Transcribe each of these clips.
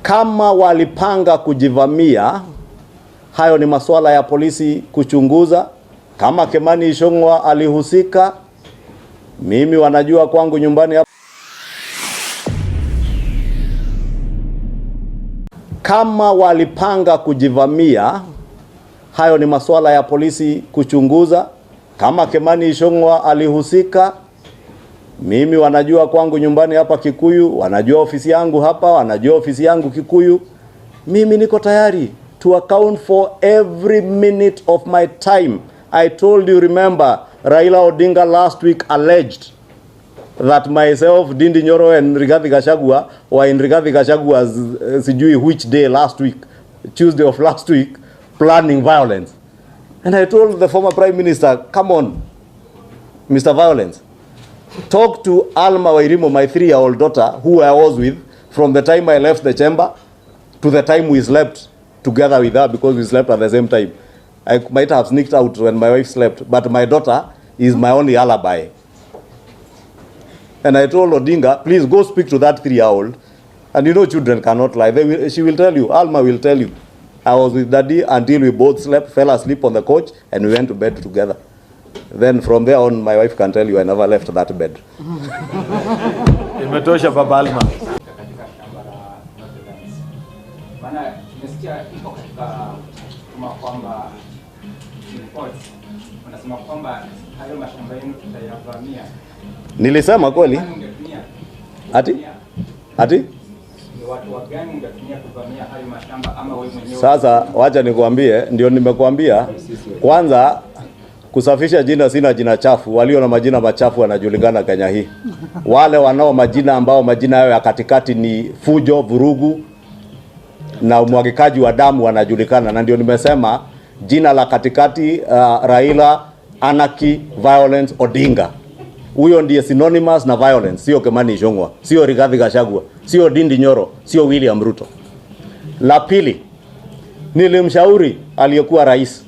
Kama walipanga kujivamia, hayo ni masuala ya polisi kuchunguza. Kama Kimani Ichung'wa alihusika, mimi wanajua kwangu nyumbani hapa. Kama walipanga kujivamia, hayo ni masuala ya polisi kuchunguza. Kama Kimani Ichung'wa alihusika, mimi wanajua kwangu nyumbani hapa Kikuyu, wanajua ofisi yangu hapa, wanajua ofisi yangu Kikuyu. Mimi niko tayari to account for every minute of my time. I told you, remember, Raila Odinga last week alleged that myself, Ndindi Nyoro and Rigathi Gachagua were in Rigathi Gachagua's sijui which day last week, Tuesday of last week, planning violence. And I told the former Prime Minister, come on, Mr. Violence, talk to Alma Wairimo, my 3-year-old daughter, who I was with from the time I left the chamber to the time we slept together with her, because we slept at the same time. I might have sneaked out when my wife slept, but my daughter is my only alibi. And I told Odinga, please go speak to that 3-year-old. And you know children cannot lie. She will tell you, Alma will tell you, I was with Daddy until we both slept, fell asleep on the couch, and we went to bed together. Then from there on, my wife can tell you I never left that bed. Imetosha Baba Alma. Nilisema kweli? Ati? Sasa wacha nikuambie, ndio nimekuambia. Kwanza kusafisha jina, sina jina chafu. Walio na majina machafu wanajulikana Kenya hii. Wale wanao majina ambao majina yao ya katikati ni fujo, vurugu na umwagikaji wa damu wanajulikana. Na ndio nimesema jina la katikati, Raila, Anarchy, Violence, Odinga. Huyo ndiye synonymous na violence, sio Kimani Ichung'wa, sio Rigathi Gachagua, sio Ndindi Nyoro, sio William Ruto. La pili, nilimshauri aliyekuwa rais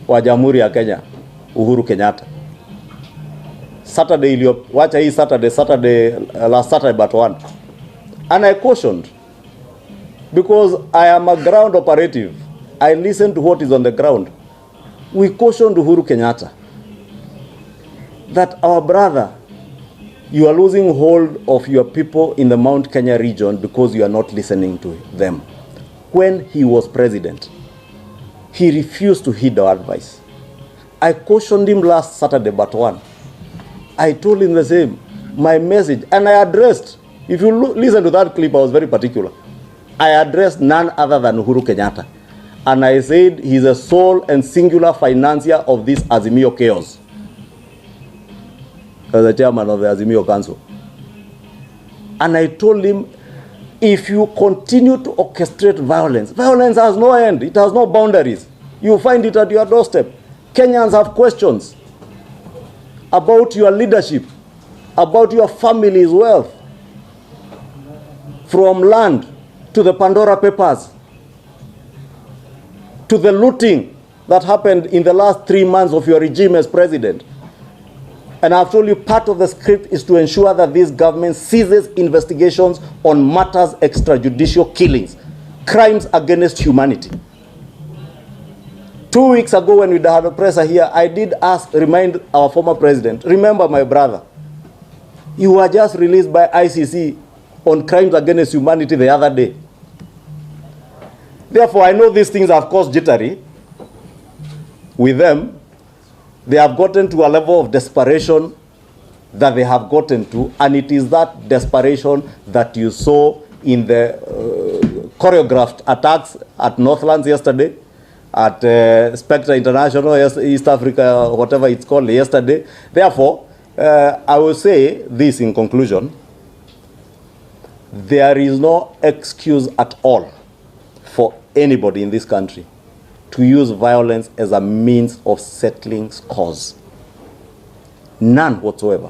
wa Jamhuri ya Kenya, Uhuru Kenyatta, Saturday wacha hii Saturday, last Saturday but one. And I cautioned, because I am a ground operative, I listen to what is on the ground. We cautioned Uhuru Kenyatta that our brother, you are losing hold of your people in the Mount Kenya region because you are not listening to them. When he was president, he refused to heed our advice. I cautioned him last Saturday but one. I told him the same, my message, and I addressed, if you listen to that clip, I was very particular. I addressed none other than Uhuru Kenyatta. And I said he's a sole and singular financier of this Azimio chaos, as the chairman of the Azimio Council. And I told him, if you continue to orchestrate violence, violence has no end, it has no boundaries. You find it at your doorstep. Kenyans have questions about your leadership, about your family's wealth, from land to the Pandora Papers, to the looting that happened in the last 3 months of your regime as president. And I've told you, part of the script is to ensure that this government ceases investigations on matters extrajudicial killings, crimes against humanity. 2 weeks ago when we had a presser here, I did remind our former president, remember my brother, you were just released by ICC on crimes against humanity the other day. Therefore, I know these things have caused jittery with them. They have gotten to a level of desperation that they have gotten to, and it is that desperation that you saw in the choreographed attacks at Northlands yesterday, at Spectre International, East Africa, whatever it's called, yesterday. Therefore, I will say this in conclusion: there is no excuse at all for anybody in this country to use violence as a means of settling scores. None whatsoever.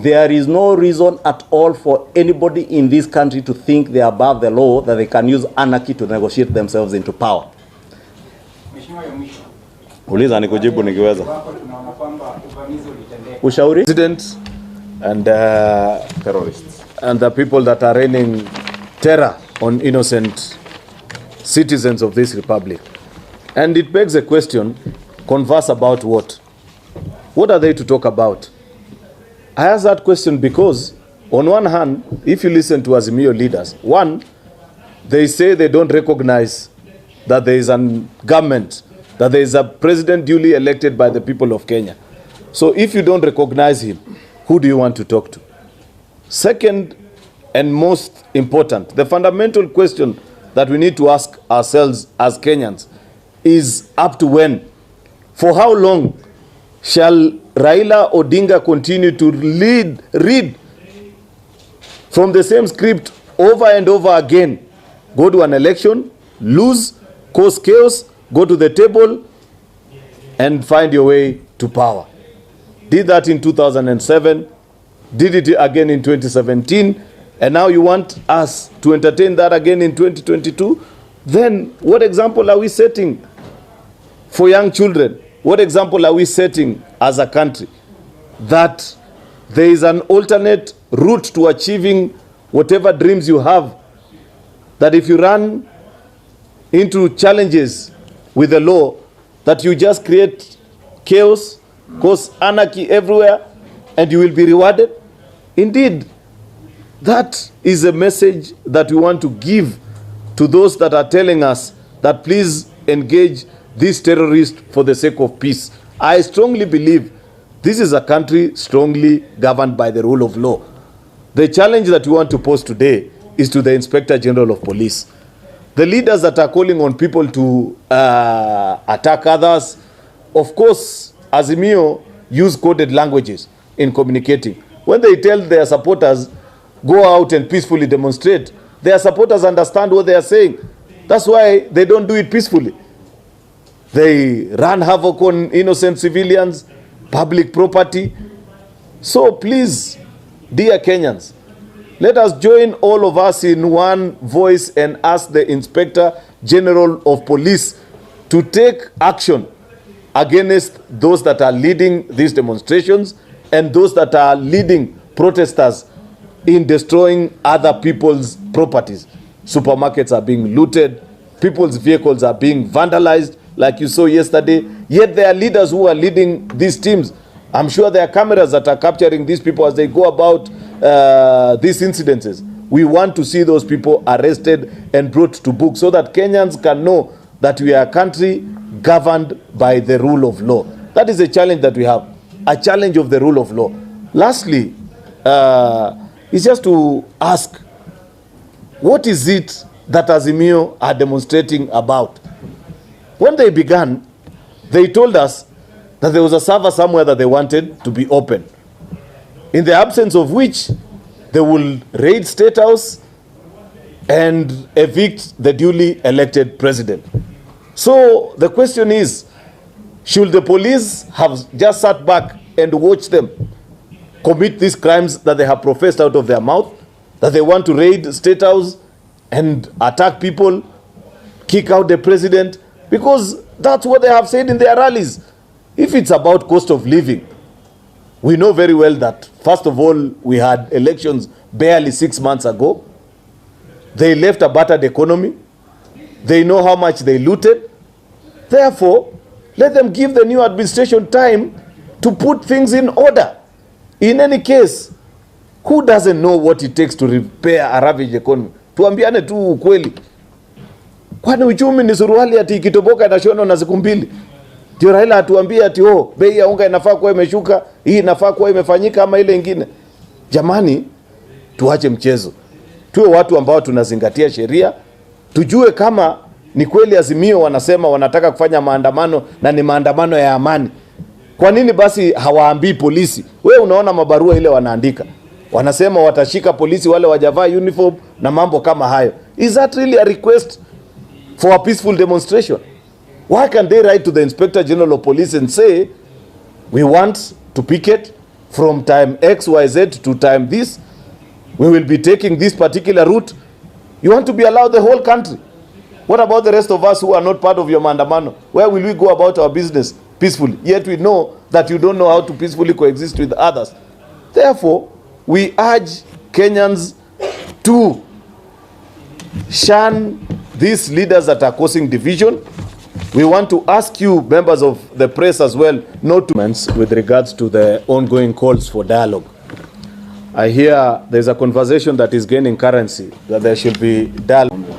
There is no reason at all for anybody in this country to think they are above the law, that they can use anarchy to negotiate themselves into power. Uliza nikujibu nikiweza. Ushauri? President and terrorists. And the people that are raining terror on innocent citizens of this republic. And it begs a question, converse about what? What are they to talk about? I ask that question because, on one hand, if you listen to Azimio leaders, one, they say they don't recognize that there is a government, that there is a president duly elected by the people of Kenya. So if you don't recognize him, who do you want to talk to? Second, and most important, the fundamental question that we need to ask ourselves as Kenyans is, up to when? For how long shall Raila Odinga continue to read from the same script over and over again? Go to an election, lose, cause chaos, go to the table, and find your way to power. Did that in 2007, did it again in 2017, and now you want us to entertain that again in 2022? Then what example are we setting for young children? What example are we setting as a country? That there is an alternate route to achieving whatever dreams you have. That if you run into challenges with the law, that you just create chaos, cause anarchy everywhere, and you will be rewarded. Indeed, that is a message that we want to give to those that are telling us that please engage these terrorists for the sake of peace. I strongly believe this is a country strongly governed by the rule of law. The challenge that we want to pose today is to the Inspector General of Police. The leaders that are calling on people to attack others, of course, Azimio use coded languages in communicating. When they tell their supporters, go out and peacefully demonstrate, their supporters understand what they are saying. That's why they don't do it peacefully. They run havoc on innocent civilians, public property. So please, dear Kenyans, let us join all of us in one voice and ask the Inspector General of Police to take action against those that are leading these demonstrations and those that are leading protesters in destroying other people's properties. Supermarkets are being looted, people's vehicles are being vandalized, like you saw yesterday. Yet there are leaders who are leading these teams. I'm sure there are cameras that are capturing these people as they go about these incidences. We want to see those people arrested and brought to book so that Kenyans can know that we are a country governed by the rule of law. That is a challenge that we have, a challenge of the rule of law. Lastly, is just to ask, what is it that Azimio are demonstrating about? When they began, they told us that there was a server somewhere that they wanted to be open, in the absence of which they will raid State House and evict the duly elected president. So the question is, should the police have just sat back and watched them commit these crimes that they have professed out of their mouth, that they want to raid State House and attack people, kick out the president? Because that's what they have said in their rallies. If it's about cost of living, we know very well that, first of all, we had elections barely 6 months ago. They left a battered economy. They know how much they looted. Therefore, let them give the new administration time to put things in order. In any case, who doesn't know what it takes to repair a ravaged economy? Tuambiane tu ukweli. Kwani uchumi ni suruali ati ikitoboka inashonwa na siku mbili? Ndio Raila atuambia ati bei ya unga inafaa kuwa imeshuka, hii inafaa kuwa imefanyika ama ile ingine. Jamani, tuache mchezo. Tuwe watu ambao tunazingatia sheria. Tujue kama ni kweli Azimio wanasema wanataka kufanya maandamano na ni maandamano ya amani. Kwa nini basi hawaambii polisi? Wewe unaona mabarua ile wanaandika, wanasema watashika polisi wale wajavaa uniform na mambo kama hayo. Is that really a request for a peaceful demonstration? Why can't they write to the Inspector General of Police and say, we want to picket from time XYZ to time this, we will be taking this particular route? You want to be allowed the whole country. What about the rest of us who are not part of your mandamano? Where will we go about our business peacefully? Yet we know that you don't know how to peacefully coexist with others. Therefore, we urge Kenyans to shun these leaders that are causing division. We want to ask you, members of the press as well, not to with regards to the ongoing calls for dialogue. I hear there's a conversation that is gaining currency, that there should be dialogue.